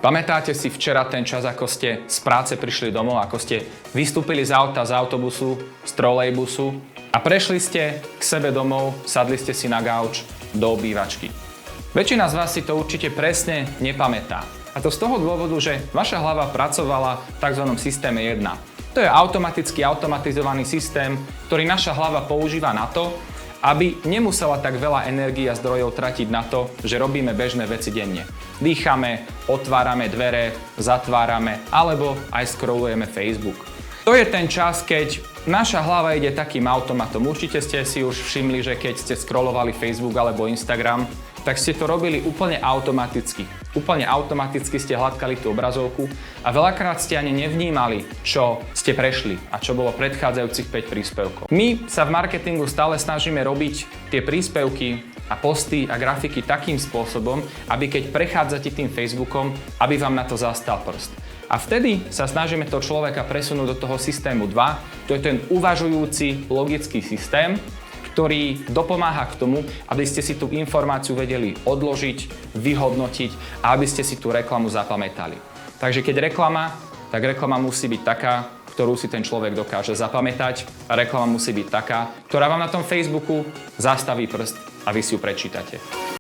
Pamätáte si včera ten čas, ako ste z práce prišli domov, ako ste vystúpili z auta, z autobusu, z trolejbusu a prešli ste k sebe domov, sadli ste si na gauč do obývačky. Väčšina z vás si to určite presne nepamätá. A to z toho dôvodu, že vaša hlava pracovala v tzv. Systéme 1. To je automatizovaný systém, ktorý naša hlava používa na to, aby nemusela tak veľa energie a zdrojov tratiť na to, že robíme bežné veci denne. Dýchame, otvárame dvere, zatvárame alebo aj scrollujeme Facebook. To je ten čas, keď naša hlava ide takým automatom. Určite ste si už všimli, že keď ste scrollovali Facebook alebo Instagram, tak ste to robili úplne automaticky. Úplne automaticky ste hladkali tú obrazovku a veľakrát ste ani nevnímali, čo ste prešli a čo bolo predchádzajúcich 5 príspevkov. My sa v marketingu stále snažíme robiť tie príspevky a posty a grafiky takým spôsobom, aby keď prechádzate tým Facebookom, aby vám na to zastal prst. A vtedy sa snažíme toho človeka presunúť do toho systému 2, to je ten uvažujúci logický systém, ktorý dopomáha k tomu, aby ste si tú informáciu vedeli odložiť, vyhodnotiť a aby ste si tú reklamu zapamätali. Takže keď tak reklama musí byť taká, ktorú si ten človek dokáže zapamätať a reklama musí byť taká, ktorá vám na tom Facebooku zastaví prst a vy si ju prečítate.